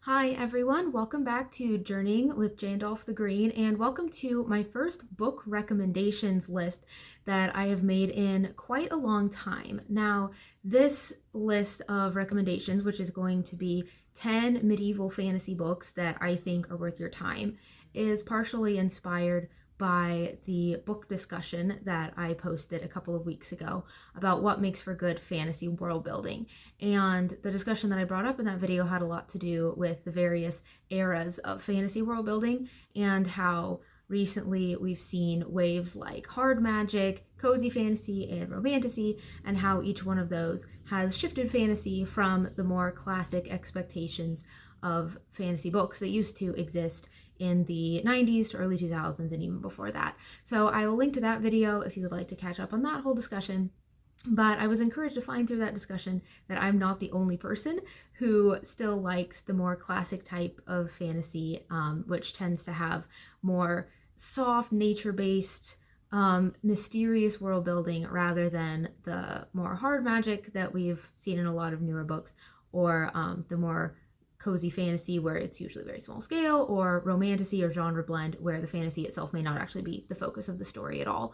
Hi everyone, welcome back to Journeying with Jandalf the Green, and welcome to my first book recommendations list that I have made in quite a long time. Now, this list of recommendations, which is going to be 10 medieval fantasy books that I think are worth your time, is partially inspired by the book discussion that I posted a couple of weeks ago about what makes for good fantasy world building. And the discussion that I brought up in that video had a lot to do with the various eras of fantasy world building and how recently we've seen waves like hard magic, cozy fantasy, and romantasy, and how each one of those has shifted fantasy from the more classic expectations of fantasy books that used to exist in the 90s to early 2000s and even before that. So I will link to that video if you would like to catch up on that whole discussion. But I was encouraged to find through that discussion that I'm not the only person who still likes the more classic type of fantasy, which tends to have more soft, nature-based, mysterious world building rather than the more hard magic that we've seen in a lot of newer books, or the more cozy fantasy where it's usually very small scale, or romantasy or genre blend where the fantasy itself may not actually be the focus of the story at all.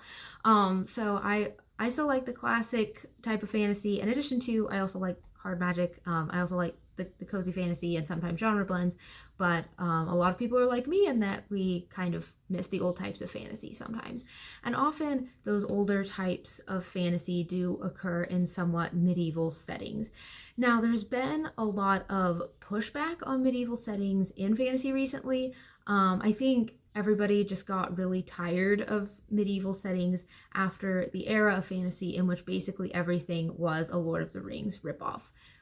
So I still like the classic type of fantasy. In addition to, I also like hard magic. I also like the cozy fantasy and sometimes genre blends, but a lot of people are like me in that we kind of miss the old types of fantasy sometimes. And often those older types of fantasy do occur in somewhat medieval settings. Now, there's been a lot of pushback on medieval settings in fantasy recently. I think everybody just got really tired of medieval settings after the era of fantasy in which basically everything was a Lord of the Rings ripoff.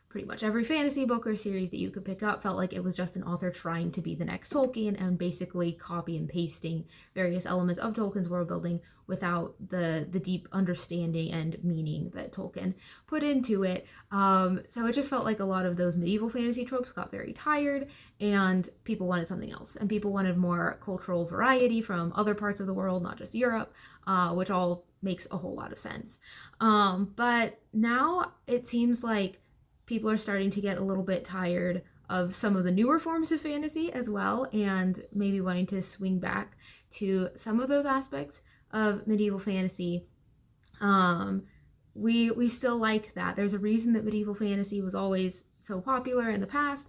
Pretty much every fantasy book or series that you could pick up felt like it was just an author trying to be the next Tolkien and basically copy and pasting various elements of Tolkien's world building without the deep understanding and meaning that Tolkien put into it. So it just felt like a lot of those medieval fantasy tropes got very tired and people wanted something else. And people wanted more cultural variety from other parts of the world, not just Europe, which all makes a whole lot of sense. But now it seems like people are starting to get a little bit tired of some of the newer forms of fantasy as well, and maybe wanting to swing back to some of those aspects of medieval fantasy. We still like that. There's a reason that medieval fantasy was always so popular in the past.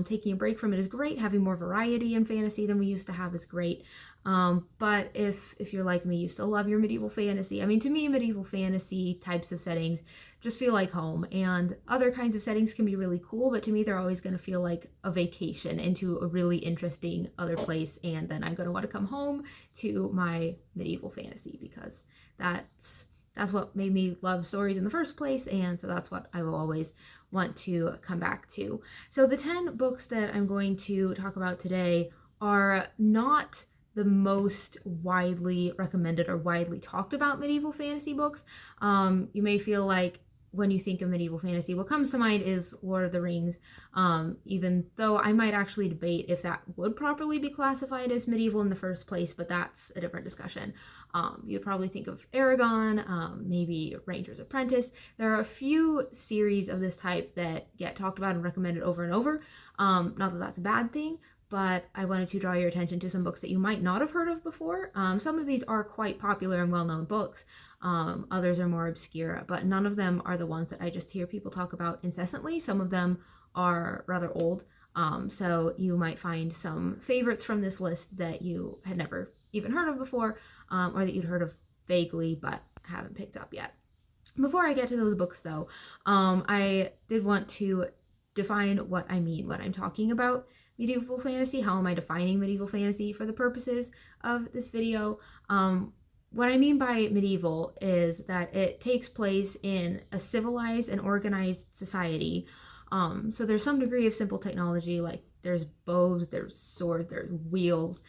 Taking a break from it is great. Having more variety in fantasy than we used to have is great. But if you're like me, you still love your medieval fantasy. I mean, to me, medieval fantasy types of settings just feel like home, and other kinds of settings can be really cool, but to me, they're always going to feel like a vacation into a really interesting other place, and then I'm going to want to come home to my medieval fantasy because that's what made me love stories in the first place, and so that's what I will always want to come back to. So the 10 books that I'm going to talk about today are not the most widely recommended or widely talked about medieval fantasy books. You may feel like when you think of medieval fantasy, what comes to mind is Lord of the Rings, even though I might actually debate if that would properly be classified as medieval in the first place, but that's a different discussion. You'd probably think of Aragon, maybe Ranger's Apprentice. There are a few series of this type that get talked about and recommended over and over. Not that that's a bad thing, but I wanted to draw your attention to some books that you might not have heard of before. Some of these are quite popular and well-known books. Others are more obscure, but none of them are the ones that I just hear people talk about incessantly. Some of them are rather old, so you might find some favorites from this list that you had never even heard of before, or that you'd heard of vaguely but haven't picked up yet. Before I get to those books, though, I did want to define what I mean when I'm talking about medieval fantasy. How am I defining medieval fantasy for the purposes of this video? What I mean by medieval is that it takes place in a civilized and organized society. So there's some degree of simple technology, like there's bows, there's swords, there's wheels.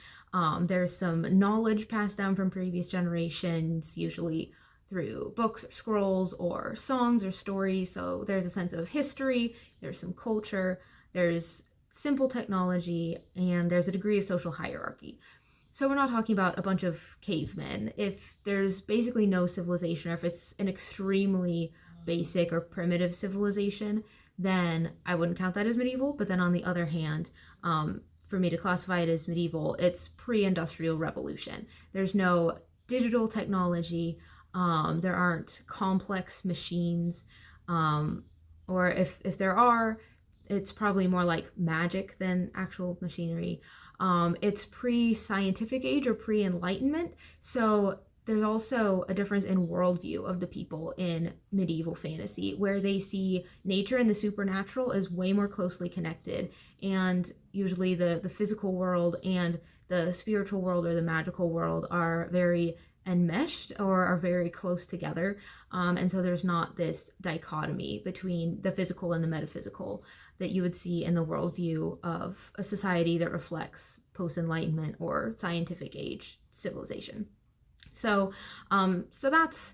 There's some knowledge passed down from previous generations, usually through books or scrolls or songs or stories. So there's a sense of history, there's some culture, there's simple technology, and there's a degree of social hierarchy. So we're not talking about a bunch of cavemen. If there's basically no civilization, or if it's an extremely basic or primitive civilization, then I wouldn't count that as medieval. But then on the other hand, for me to classify it as medieval, it's pre-industrial revolution. There's no digital technology. There aren't complex machines, um, or if there are, it's probably more like magic than actual machinery. It's pre-scientific age or pre-enlightenment, so there's also a difference in worldview of the people in medieval fantasy, where they see nature and the supernatural as way more closely connected, and usually the physical world and the spiritual world or the magical world are very enmeshed or are very close together. And so there's not this dichotomy between the physical and the metaphysical that you would see in the worldview of a society that reflects post Enlightenment or scientific age civilization. So that's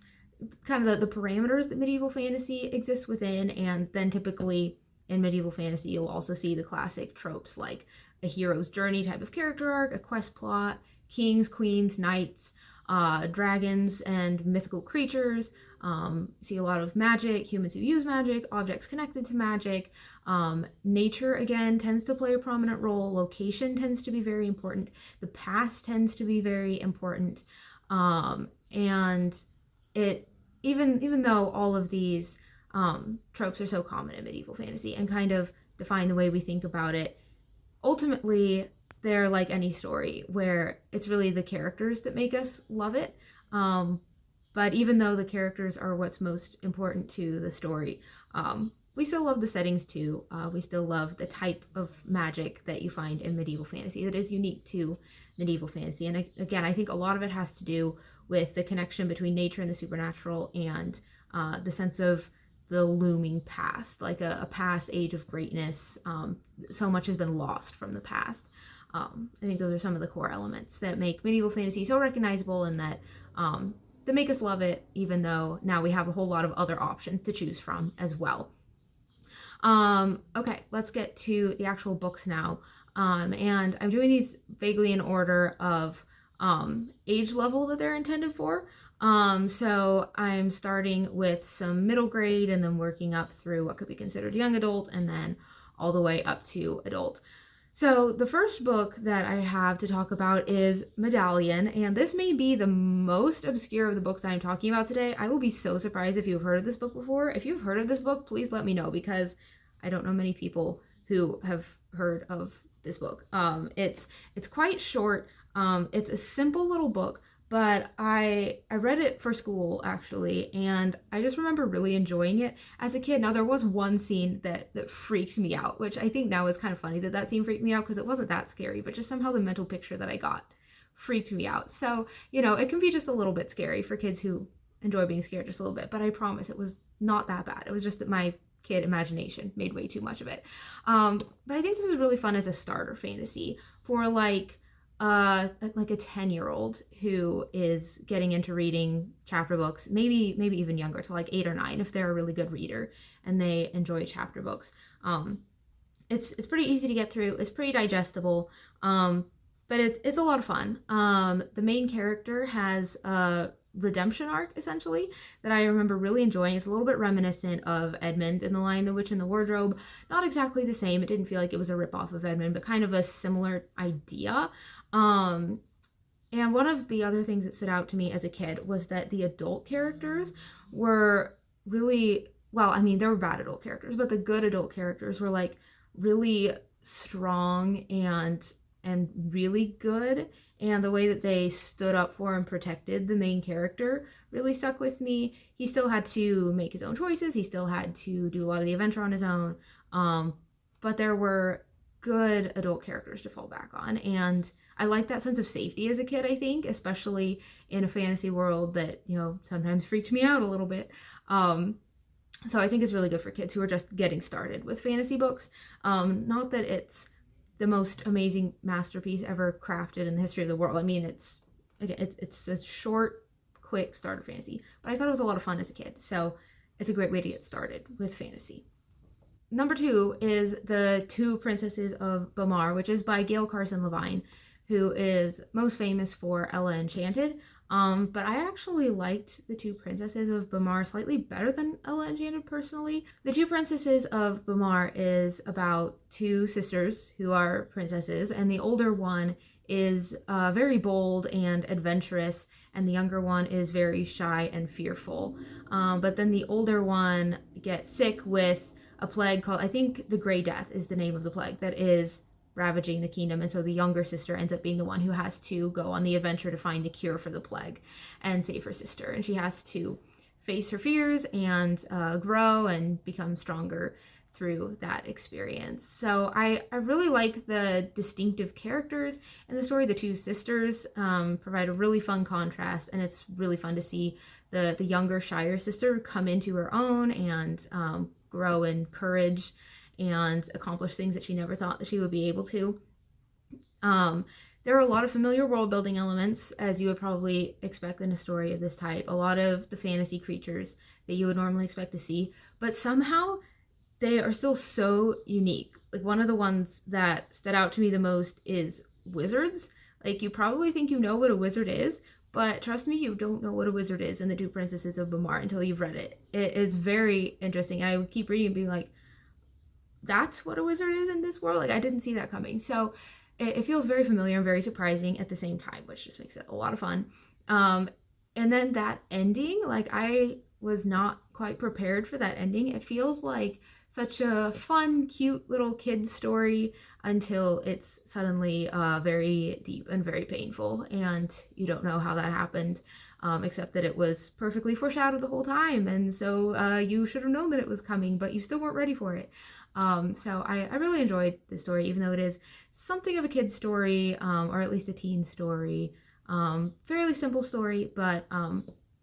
kind of the parameters that medieval fantasy exists within, and then typically in medieval fantasy you'll also see the classic tropes like a hero's journey type of character arc, a quest plot, kings, queens, knights, dragons, and mythical creatures. See a lot of magic, humans who use magic, objects connected to magic. Nature, again, tends to play a prominent role. Location tends to be very important. The past tends to be very important. And it even though all of these tropes are so common in medieval fantasy and kind of define the way we think about it, ultimately they're like any story where it's really the characters that make us love it. But even though the characters are what's most important to the story, we still love the settings too. We still love the type of magic that you find in medieval fantasy that is unique to medieval fantasy. And again, I think a lot of it has to do with the connection between nature and the supernatural, and the sense of the looming past, like a past age of greatness. So much has been lost from the past. I think those are some of the core elements that make medieval fantasy so recognizable, and that make us love it, even though now we have a whole lot of other options to choose from as well. Okay, let's get to the actual books now. And I'm doing these vaguely in order of age level that they're intended for. So I'm starting with some middle grade and then working up through what could be considered young adult and then all the way up to adult. So the first book that I have to talk about is Medallion, and this may be the most obscure of the books that I'm talking about today. I will be so surprised if you've heard of this book before. If you've heard of this book, please let me know, because I don't know many people who have heard of this book. It's quite short. It's a simple little book, but I read it for school actually, and I just remember really enjoying it as a kid. Now there was one scene that freaked me out, which I think now is kind of funny that scene freaked me out, because it wasn't that scary, but just somehow the mental picture that I got freaked me out. So, it can be just a little bit scary for kids who enjoy being scared just a little bit, but I promise it was not that bad. It was just that my kid imagination made way too much of it. But I think this is really fun as a starter fantasy for like a 10-year-old who is getting into reading chapter books, maybe even younger, to like 8 or 9 if they're a really good reader and they enjoy chapter books. It's pretty easy to get through. It's pretty digestible. But it's a lot of fun. The main character has a redemption arc, essentially, that I remember really enjoying. It's a little bit reminiscent of Edmund in The Lion, the Witch, and the Wardrobe. Not exactly the same. It didn't feel like it was a ripoff of Edmund, but kind of a similar idea. And one of the other things that stood out to me as a kid was that the adult characters were really, well, I mean, there were bad adult characters, but the good adult characters were like really strong and really good, and the way that they stood up for and protected the main character really stuck with me. He still had to make his own choices, he still had to do a lot of the adventure on his own, but there were good adult characters to fall back on, and I like that sense of safety as a kid, I think, especially in a fantasy world that, sometimes freaked me out a little bit. So I think it's really good for kids who are just getting started with fantasy books. Not that it's the most amazing masterpiece ever crafted in the history of the world. I mean, it's a short, quick starter fantasy, but I thought it was a lot of fun as a kid, so it's a great way to get started with fantasy. Number 2 is The Two Princesses of Bomar, which is by Gail Carson Levine, who is most famous for Ella Enchanted. But I actually liked The Two Princesses of Bamar slightly better than Ella Enchanted personally. The Two Princesses of Bamar is about two sisters who are princesses, and the older one is very bold and adventurous, and the younger one is very shy and fearful. But then the older one gets sick with a plague called, I think, the Grey Death is the name of the plague that is ravaging the kingdom, and so the younger sister ends up being the one who has to go on the adventure to find the cure for the plague and save her sister, and she has to face her fears and grow and become stronger through that experience. So I really like the distinctive characters in the story. The two sisters provide a really fun contrast, and it's really fun to see the younger, shyer sister come into her own and grow in courage and accomplish things that she never thought that she would be able to. There are a lot of familiar world building elements, as you would probably expect in a story of this type. A lot of the fantasy creatures that you would normally expect to see, but somehow they are still so unique. Like, one of the ones that stood out to me the most is wizards. Like, you probably think you know what a wizard is, but trust me, you don't know what a wizard is in The Two Princesses of Bamar until you've read it. It is very interesting. And I would keep reading and being like, that's what a wizard is in this world? Like, I didn't see that coming. So it feels very familiar and very surprising at the same time, which just makes it a lot of fun. And then that ending, like, I was not quite prepared for that ending. It feels like such a fun, cute little kid story until it's suddenly very deep and very painful, and you don't know how that happened, except that it was perfectly foreshadowed the whole time, and so you should have known that it was coming, but you still weren't ready for it. So I really enjoyed this story, even though it is something of a kid's story, or at least a teen story. Fairly simple story, but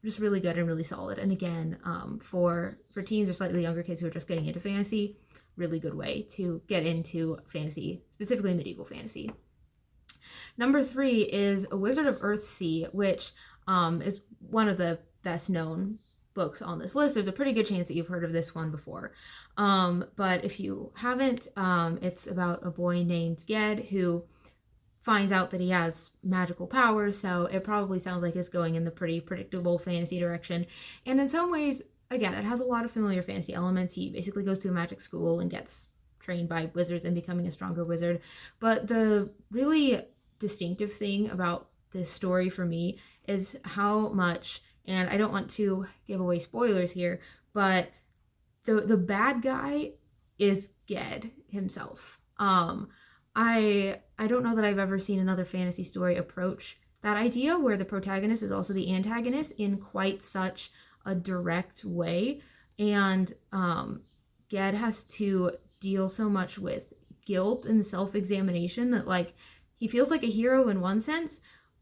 just really good and really solid. And again, for teens or slightly younger kids who are just getting into fantasy, really good way to get into fantasy, specifically medieval fantasy. Number 3 is A Wizard of Earthsea, which is one of the best known books on this list. There's a pretty good chance that you've heard of this one before. But if you haven't, it's about a boy named Ged who finds out that he has magical powers, so it probably sounds like it's going in the pretty predictable fantasy direction. And in some ways, again, it has a lot of familiar fantasy elements. He basically goes to a magic school and gets trained by wizards and becoming a stronger wizard. But the really distinctive thing about this story for me is how much, and I don't want to give away spoilers here, but the bad guy is Ged himself. I don't know that I've ever seen another fantasy story approach that idea where the protagonist is also the antagonist in quite such a direct way. And Ged has to deal so much with guilt and self-examination that, like, he feels like a hero in one sense,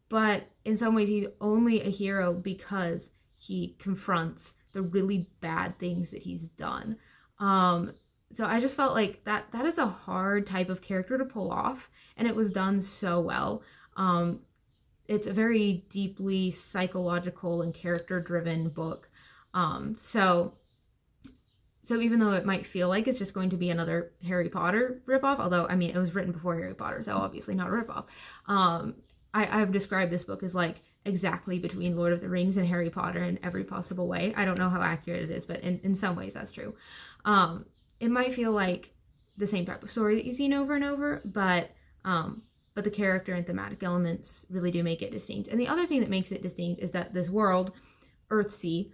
but in some ways he's only a hero because he confronts the really bad things that he's done. So I just felt like that is a hard type of character to pull off, and it was done so well. It's a very deeply psychological and character-driven book. So even though it might feel like it's just going to be another Harry Potter ripoff, although, I mean, it was written before Harry Potter, so obviously not a ripoff. I've described this book as like exactly between Lord of the Rings and Harry Potter in every possible way. I don't know how accurate it is, but in some ways that's true. It might feel like the same type of story that you've seen over and over, but the character and thematic elements really do make it distinct. And the other thing that makes it distinct is that this world, Earthsea,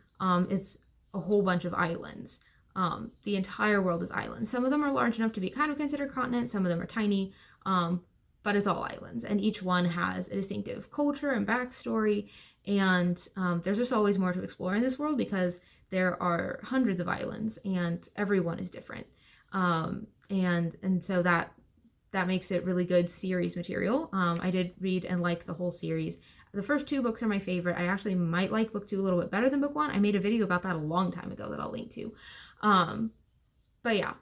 is a whole bunch of islands. The entire world is islands. Some of them are large enough to be kind of considered continents, some of them are tiny, but it's all islands, and each one has a distinctive culture and backstory, and there's just always more to explore in this world because there are hundreds of islands and everyone is different, and so that makes it really good series material. I did read and like the whole series. The first 2 books are my favorite. I actually might like book 2 a little bit better than book 1. I made a video about that a long time ago that I'll link to. But yeah,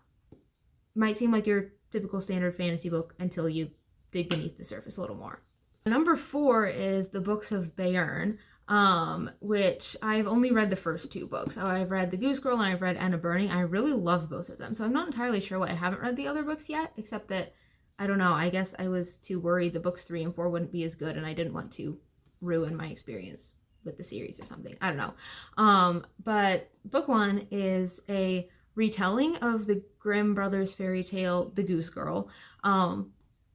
might seem like your typical standard fantasy book until you dig beneath the surface a little more. Number 4 is The Books of Bayern, which I've only read the first 2 books. So I've read The Goose Girl and I've read Anna Burning. I really love both of them. So I'm not entirely sure why I haven't read the other books yet, except that, I don't know, I guess I was too worried the books 3 and 4 wouldn't be as good and I didn't want to ruin my experience with the series or something. I don't know. But book one is a retelling of the Grimm brothers fairy tale, The Goose Girl.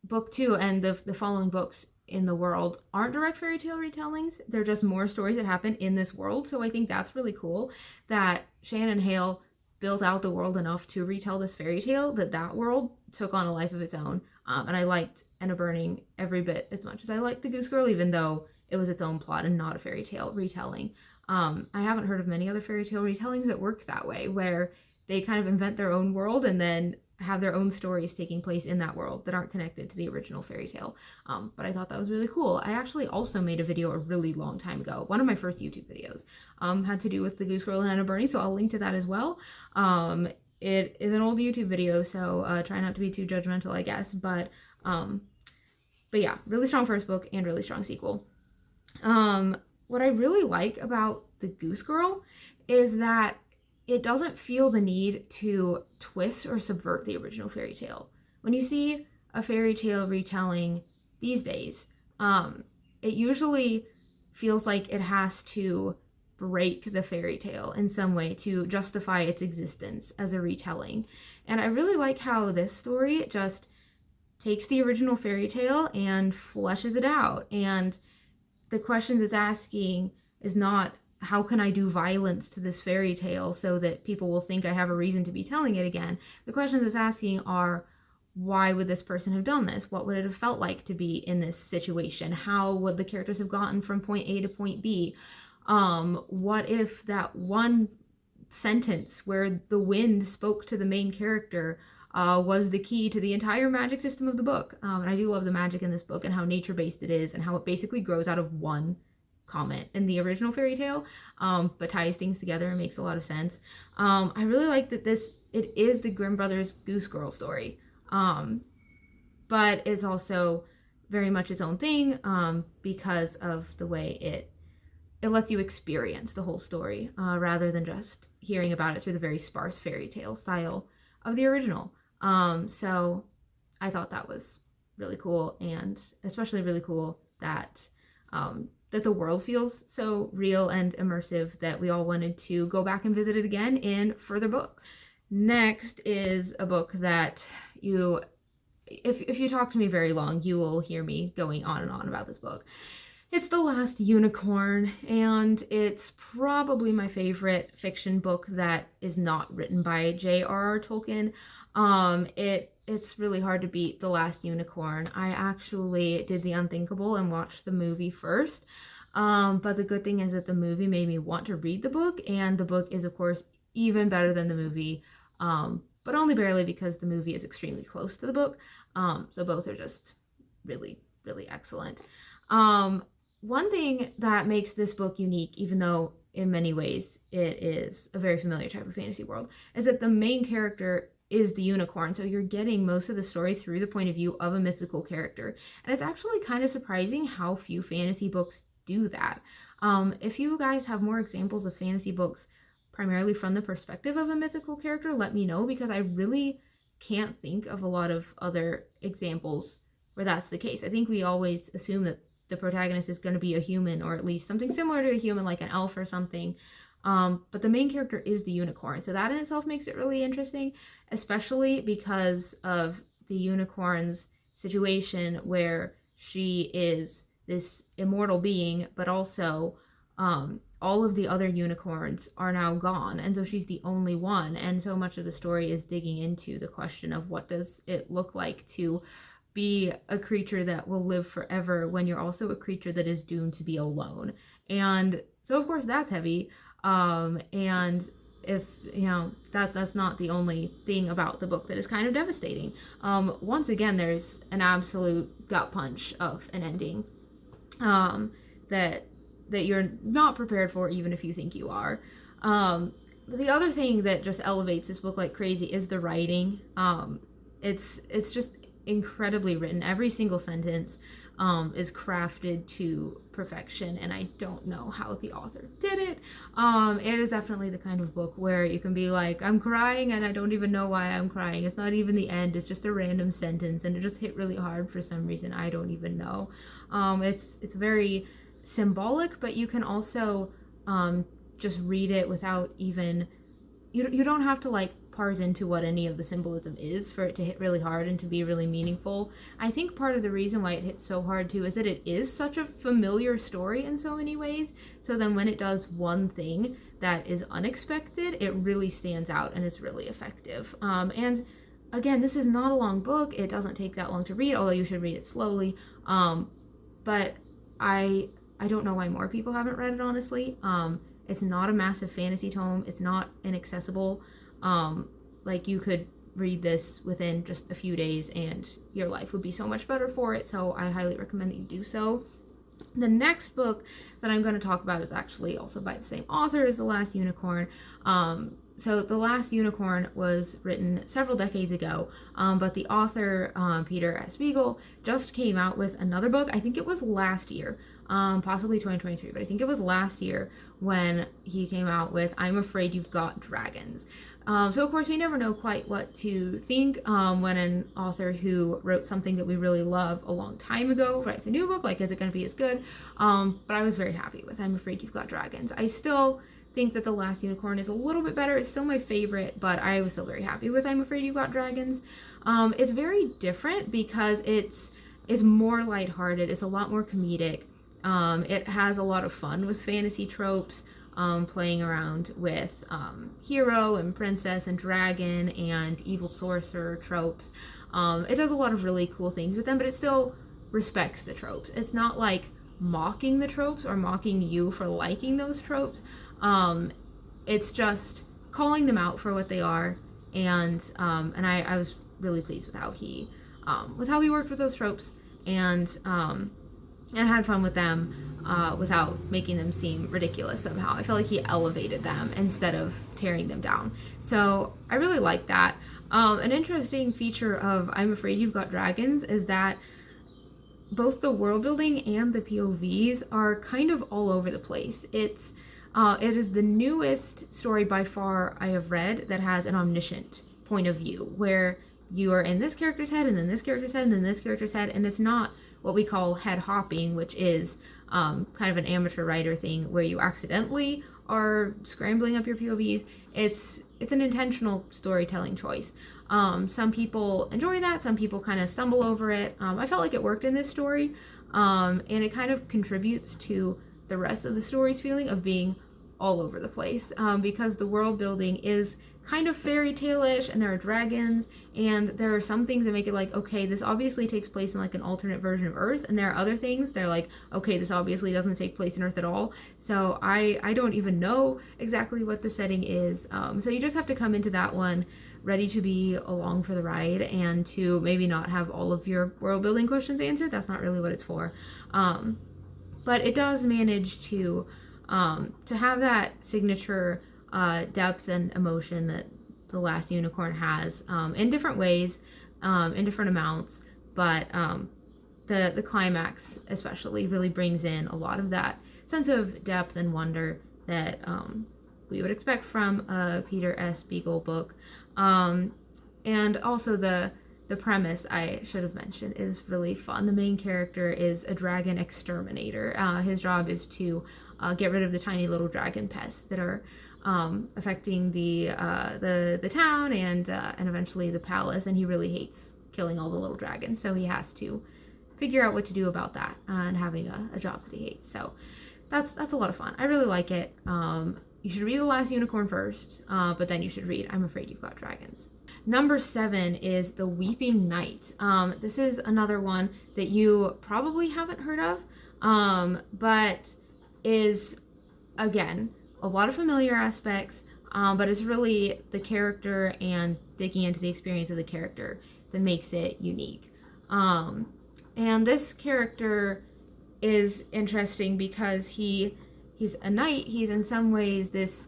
Book two and the following books in the world aren't direct fairy tale retellings. They're just more stories that happen in this world. So I think that's really cool that Shannon Hale built out the world enough to retell this fairy tale that world took on a life of its own. And I liked Anna Burning every bit as much as I liked The Goose Girl, even though it was its own plot and not a fairy tale retelling. I haven't heard of many other fairy tale retellings that work that way, where they kind of invent their own world and then have their own stories taking place in that world that aren't connected to the original fairy tale. But I thought that was really cool. I actually also made a video a really long time ago. One of my first YouTube videos had to do with The Goose Girl and Anna Burning, so I'll link to that as well. It is an old YouTube video, so try not to be too judgmental, I guess. But yeah, really strong first book and really strong sequel. What I really like about The Goose Girl is that it doesn't feel the need to twist or subvert the original fairy tale. When you see a fairy tale retelling these days, it usually feels like it has to break the fairy tale in some way to justify its existence as a retelling. And I really like how this story just takes the original fairy tale and fleshes it out. And the questions it's asking is not, how can I do violence to this fairy tale so that people will think I have a reason to be telling it again? The questions it's asking are, why would this person have done this? What would it have felt like to be in this situation? How would the characters have gotten from point A to point B? What if that one sentence where the wind spoke to the main character was the key to the entire magic system of the book? And I do love the magic in this book and how nature-based it is and how it basically grows out of one comment in the original fairy tale, but ties things together and makes a lot of sense. I really like that it is the Grimm brothers Goose Girl story, but it's also very much its own thing because of the way it lets you experience the whole story rather than just hearing about it through the very sparse fairy tale style of the original. So I thought that was really cool, and especially really cool that the world feels so real and immersive that we all wanted to go back and visit it again in further books. Next is a book that if you talk to me very long, you will hear me going on and on about this book. It's The Last Unicorn, and it's probably my favorite fiction book that is not written by J.R.R. Tolkien. It's really hard to beat The Last Unicorn. I actually did the unthinkable and watched the movie first. But the good thing is that the movie made me want to read the book, and the book is, of course, even better than the movie, but only barely because the movie is extremely close to the book. So both are just really, really excellent. One thing that makes this book unique, even though in many ways it is a very familiar type of fantasy world, is that the main character is the unicorn. So you're getting most of the story through the point of view of a mythical character. And it's actually kind of surprising how few fantasy books do that. If you guys have more examples of fantasy books primarily from the perspective of a mythical character, let me know, because I really can't think of a lot of other examples where that's the case. I think we always assume that the protagonist is going to be a human, or at least something similar to a human, like an elf or something. But the main character is the unicorn. So that in itself makes it really interesting, especially because of the unicorn's situation where she is this immortal being, but also all of the other unicorns are now gone. And so she's the only one. And so much of the story is digging into the question of what does it look like to be a creature that will live forever when you're also a creature that is doomed to be alone. And so of course that's heavy. And if that's not the only thing about the book that is kind of devastating. Once again, there's an absolute gut punch of an ending that you're not prepared for, even if you think you are. The other thing that just elevates this book like crazy is the writing. It's just incredibly written. Every single sentence is crafted to perfection, and I don't know how the author did it. It is definitely the kind of book where you can be like, I'm crying and I don't even know why I'm crying. It's not even the end, it's just a random sentence and it just hit really hard for some reason I don't even know. It's very symbolic, but you can also just read it without even, you don't have to like parse into what any of the symbolism is for it to hit really hard and to be really meaningful. I think part of the reason why it hits so hard too is that it is such a familiar story in so many ways. So then when it does one thing that is unexpected, it really stands out and is really effective. And again, this is not a long book. It doesn't take that long to read, although you should read it slowly. But I don't know why more people haven't read it, honestly. It's not a massive fantasy tome. It's not inaccessible. Like you could read this within just a few days and your life would be so much better for it. So I highly recommend that you do so. The next book that I'm going to talk about is actually also by the same author as The Last Unicorn. So The Last Unicorn was written several decades ago, but the author, Peter S. Beagle, just came out with another book. I think it was last year, possibly 2023, but I think it was last year when he came out with I'm Afraid You've Got Dragons. So of course we never know quite what to think when an author who wrote something that we really love a long time ago writes a new book. Like, is it going to be as good? But I was very happy with I'm Afraid You've Got Dragons. I still think that The Last Unicorn is a little bit better. It's still my favorite, but I was still very happy with I'm Afraid You've Got Dragons. It's very different because it's more lighthearted. It's a lot more comedic. It has a lot of fun with fantasy tropes, playing around with hero and princess and dragon and evil sorcerer tropes. It does a lot of really cool things with them, but it still respects the tropes. It's not like mocking the tropes or mocking you for liking those tropes. It's just calling them out for what they are, and I was really pleased with how he worked with those tropes and had fun with them without making them seem ridiculous somehow. I felt like he elevated them instead of tearing them down. So I really like that. An interesting feature of I'm Afraid You've Got Dragons is that both the world building and the POVs are kind of all over the place. It is the newest story by far I have read that has an omniscient point of view, where you are in this character's head and then this character's head and then this character's head, and it's not what we call head hopping, which is kind of an amateur writer thing where you accidentally are scrambling up your POVs. It's an intentional storytelling choice. Some people enjoy that, some people kind of stumble over it. I felt like it worked in this story, and it kind of contributes to the rest of the story's feeling of being all over the place, because the world building is kind of fairy tale-ish, and there are dragons, and there are some things that make it like, okay, this obviously takes place in like an alternate version of Earth, and there are other things that are like, okay, this obviously doesn't take place in Earth at all. So I don't even know exactly what the setting is. So you just have to come into that one ready to be along for the ride and to maybe not have all of your world building questions answered. That's not really what it's for. But it does manage to have that signature depth and emotion that The Last Unicorn has, in different ways, in different amounts, but the climax especially really brings in a lot of that sense of depth and wonder that we would expect from a Peter S. Beagle book. And also the premise, I should have mentioned, is really fun. The main character is a dragon exterminator. His job is to get rid of the tiny little dragon pests that are affecting the town and eventually the palace, and he really hates killing all the little dragons, so he has to figure out what to do about that, and having a job that he hates. So that's a lot of fun. I really like it. You should read The Last Unicorn first, but then you should read I'm Afraid You've Got Dragons. Number 7 is The Weeping Knight. This is another one that you probably haven't heard of, but is, again, a lot of familiar aspects, but it's really the character and digging into the experience of the character that makes it unique. And this character is interesting because he's a knight. He's in some ways this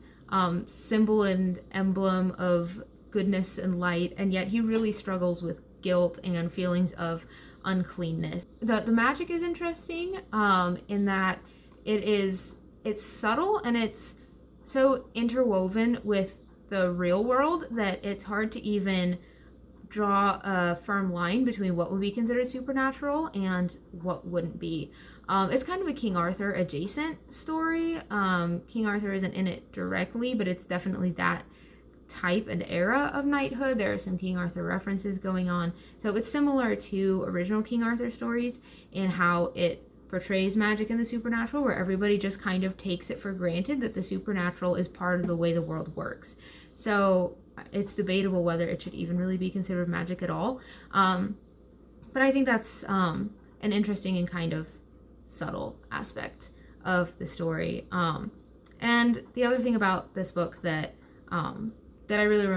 symbol and emblem of goodness and light, and yet he really struggles with guilt and feelings of uncleanness. The magic is interesting in that it's subtle and it's so interwoven with the real world that it's hard to even draw a firm line between what would be considered supernatural and what wouldn't be. It's kind of a King Arthur adjacent story. King Arthur isn't in it directly, but it's definitely that type and era of knighthood. There are some King Arthur references going on. So it's similar to original King Arthur stories in how it portrays magic and the supernatural, where everybody just kind of takes it for granted that the supernatural is part of the way the world works. So it's debatable whether it should even really be considered magic at all. But I think that's an interesting and kind of subtle aspect of the story. And the other thing about this book that I really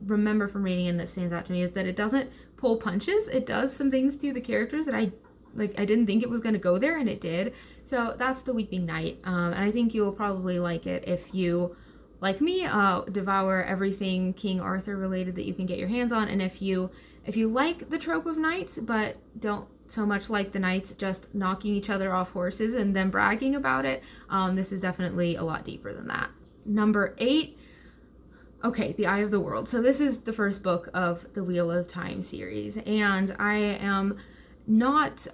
remember from reading and that stands out to me is that it doesn't pull punches. It does some things to the characters that I didn't think it was going to go there, and it did. So that's The Weeping Knight, and I think you will probably like it if you, like me, devour everything King Arthur related that you can get your hands on, and if you like the trope of knights but don't so much like the knights just knocking each other off horses and then bragging about it, this is definitely a lot deeper than that. Number 8. Okay, The Eye of the World. So this is the first book of the Wheel of Time series, and I am not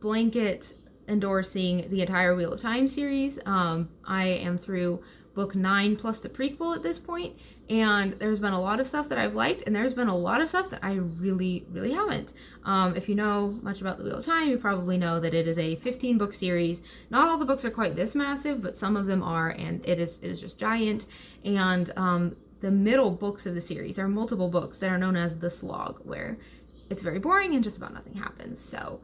blanket endorsing the entire Wheel of Time series. I am through book 9 plus the prequel at this point, and there's been a lot of stuff that I've liked, and there's been a lot of stuff that I really, really haven't. If you know much about the Wheel of Time, you probably know that it is a 15-book series. Not all the books are quite this massive, but some of them are, and it is just giant. And the middle books of the series are multiple books that are known as the Slog, where it's very boring and just about nothing happens. So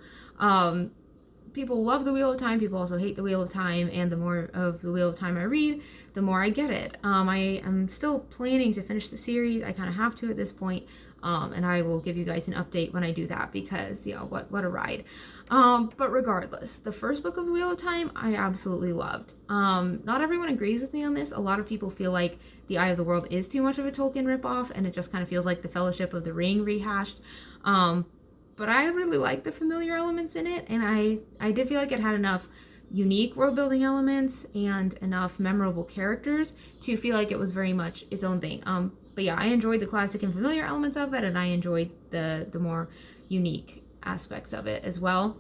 people love the Wheel of Time, people also hate the Wheel of Time, and the more of the Wheel of Time I read, the more I get it. I am still planning to finish the series. I kind of have to at this point, and I will give you guys an update when I do that, because, you know, what a ride. But regardless, the first book of the Wheel of Time I absolutely loved. Not everyone agrees with me on this. A lot of people feel like The Eye of the World is too much of a Tolkien ripoff, and it just kind of feels like the Fellowship of the Ring rehashed. But I really like the familiar elements in it, and I did feel like it had enough unique world building elements and enough memorable characters to feel like it was very much its own thing. But yeah, I enjoyed the classic and familiar elements of it, and I enjoyed the more unique aspects of it as well.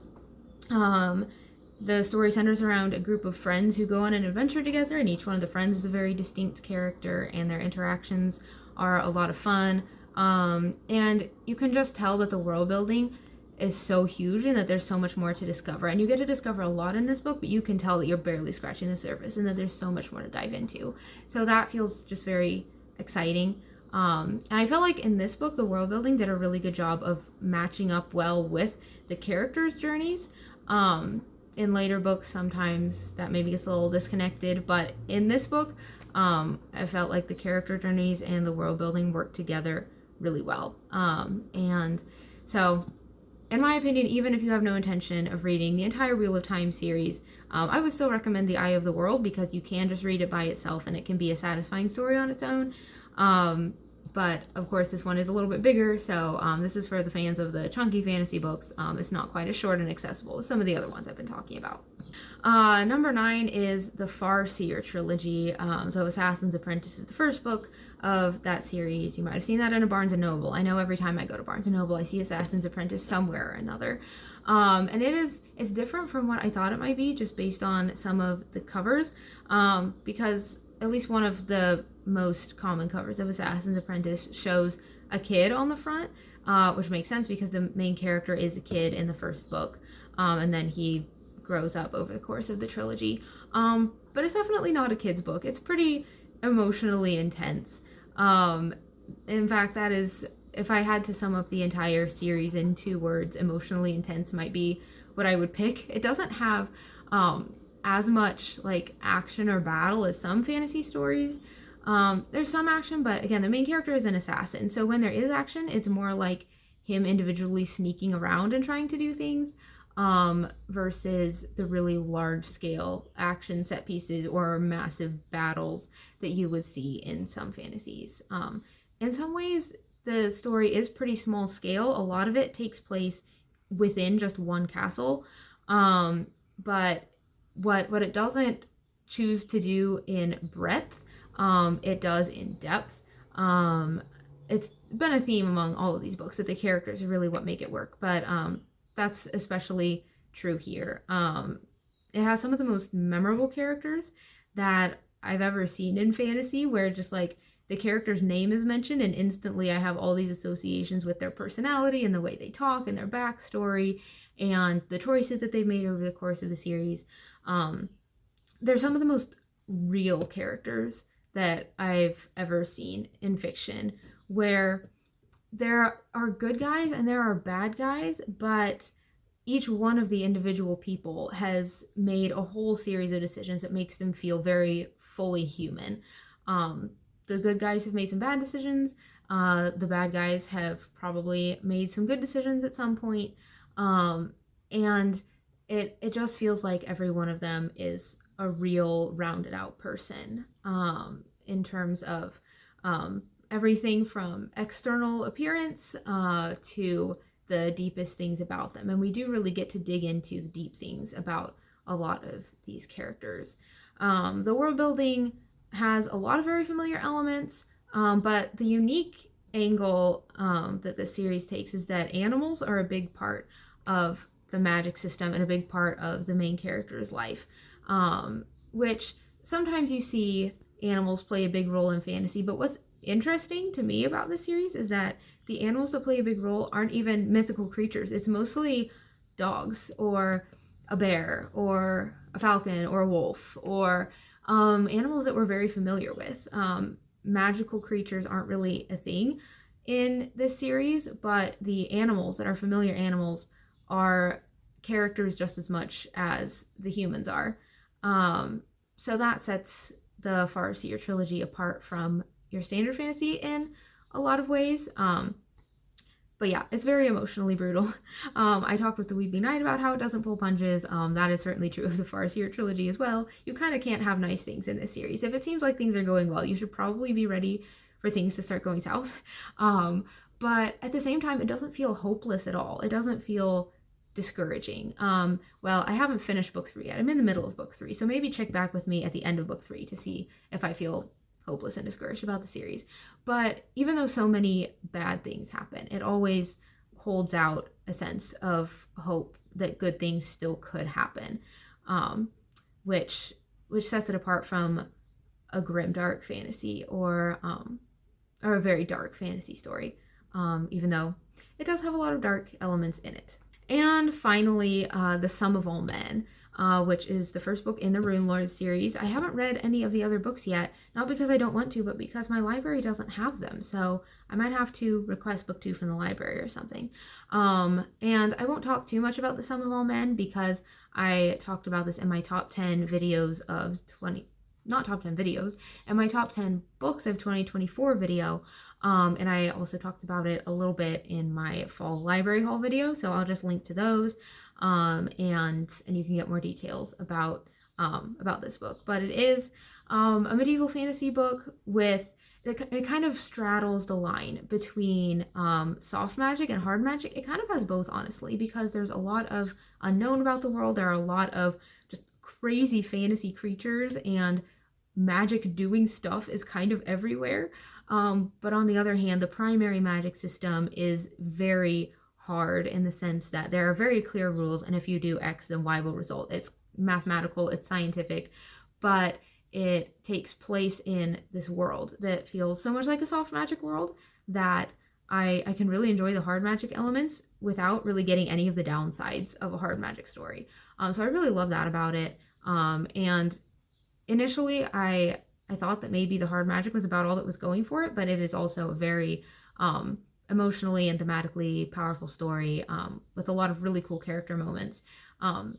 The story centers around a group of friends who go on an adventure together, and each one of the friends is a very distinct character, and their interactions are a lot of fun. And you can just tell that the world building is so huge and that there's so much more to discover. And you get to discover a lot in this book, but you can tell that you're barely scratching the surface and that there's so much more to dive into. So that feels just very exciting. And I felt like in this book, the world building did a really good job of matching up well with the characters' journeys. In later books, sometimes that maybe gets a little disconnected, but in this book, I felt like the character journeys and the world building worked together really well. And so, in my opinion, even if you have no intention of reading the entire Wheel of Time series, I would still recommend The Eye of the World, because you can just read it by itself and it can be a satisfying story on its own. But of course, this one is a little bit bigger, so this is for the fans of the chunky fantasy books. It's not quite as short and accessible as some of the other ones I've been talking about. Number 9 is the Farseer trilogy. So Assassin's Apprentice is the first book of that series. You might have seen that in a Barnes & Noble. I know every time I go to Barnes & Noble, I see Assassin's Apprentice somewhere or another. And it's different from what I thought it might be, just based on some of the covers, because at least one of the most common covers of Assassin's Apprentice shows a kid on the front, which makes sense because the main character is a kid in the first book, and then he grows up over the course of the trilogy. But it's definitely not a kid's book. It's pretty emotionally intense. In fact, that is, if I had to sum up the entire series in 2 words, emotionally intense might be what I would pick. It doesn't have as much like action or battle as some fantasy stories. There's some action, but again, the main character is an assassin, so when there is action, it's more like him individually sneaking around and trying to do things, versus the really large scale action set pieces or massive battles that you would see in some fantasies. In some ways, the story is pretty small scale. A lot of it takes place within just one castle, but what it doesn't choose to do in breadth, it does in depth. It's been a theme among all of these books that the characters are really what make it work. But that's especially true here. It has some of the most memorable characters that I've ever seen in fantasy, where just like the character's name is mentioned, and instantly I have all these associations with their personality and the way they talk and their backstory and the choices that they've made over the course of the series. They're some of the most real characters that I've ever seen in fiction, where there are good guys and there are bad guys, but each one of the individual people has made a whole series of decisions that makes them feel very fully human. Um, the good guys have made some bad decisions. The bad guys have probably made some good decisions at some point. And it just feels like every one of them is a real rounded out person, in terms of everything from external appearance to the deepest things about them. And we do really get to dig into the deep things about a lot of these characters. The world building has a lot of very familiar elements, but the unique angle that the series takes is that animals are a big part of the magic system and a big part of the main character's life, which sometimes you see animals play a big role in fantasy, but what's interesting to me about this series is that the animals that play a big role aren't even mythical creatures. It's mostly dogs or a bear or a falcon or a wolf or animals that we're very familiar with. Magical creatures aren't really a thing in this series, but the animals that are familiar animals are characters just as much as the humans are. So that sets the Farseer trilogy apart from your standard fantasy in a lot of ways. But yeah, it's very emotionally brutal. I talked with the Weeping Knight about how it doesn't pull punches. That is certainly true of the Farseer trilogy as well. You kind of can't have nice things in this series. If it seems like things are going well, you should probably be ready for things to start going south. But at the same time, it doesn't feel hopeless at all. It doesn't feel discouraging. Well, I haven't finished book 3 yet. I'm in the middle of book 3, so maybe check back with me at the end of book 3 to see if I feel hopeless and discouraged about the series. But even though so many bad things happen, it always holds out a sense of hope that good things still could happen, which sets it apart from a grim dark fantasy or a very dark fantasy story, even though it does have a lot of dark elements in it. And finally, The Sum of All Men, which is the first book in the Rune Lord series. I haven't read any of the other books yet, not because I don't want to, but because my library doesn't have them. So I might have to request book 2 from the library or something. And I won't talk too much about The Sum of All Men because I talked about this in my top 10 videos of not top 10 videos, and my top 10 books of 2024 video. And I also talked about it a little bit in my fall library haul video, so I'll just link to those, and you can get more details about this book. But it is a medieval fantasy book with it kind of straddles the line between soft magic and hard magic. It kind of has both, honestly, because there's a lot of unknown about the world. There are a lot of just crazy fantasy creatures, and magic doing stuff is kind of everywhere. But on the other hand, the primary magic system is very hard in the sense that there are very clear rules, and if you do X, then Y will result. It's mathematical, it's scientific, but it takes place in this world that feels so much like a soft magic world that I can really enjoy the hard magic elements without really getting any of the downsides of a hard magic story. So I really love that about it. And initially I thought that maybe the hard magic was about all that was going for it, but it is also a very emotionally and thematically powerful story with a lot of really cool character moments.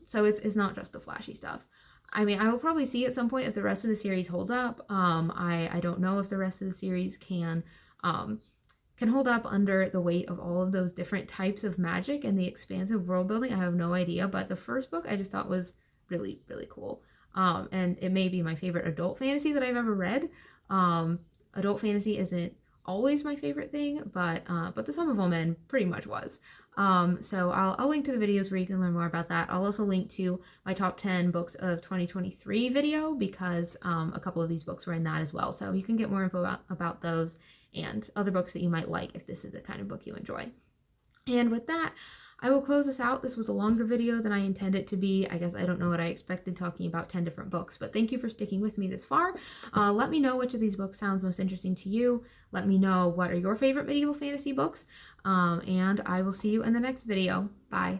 So it's not just the flashy stuff. I mean, I will probably see at some point if the rest of the series holds up. I don't know if the rest of the series can hold up under the weight of all of those different types of magic and the expansive world building. I have no idea, but the first book I just thought was really, really cool. And it may be my favorite adult fantasy that I've ever read. Adult fantasy isn't always my favorite thing, but The Sum of All Men pretty much was. So I'll link to the videos where you can learn more about that. I'll also link to my top 10 books of 2023 video because a couple of these books were in that as well. So you can get more info about those and other books that you might like if this is the kind of book you enjoy. And with that, I will close this out. This was a longer video than I intended it to be. I guess I don't know what I expected talking about 10 different books, but thank you for sticking with me this far. Let me know which of these books sounds most interesting to you. Let me know what are your favorite medieval fantasy books, and I will see you in the next video. Bye.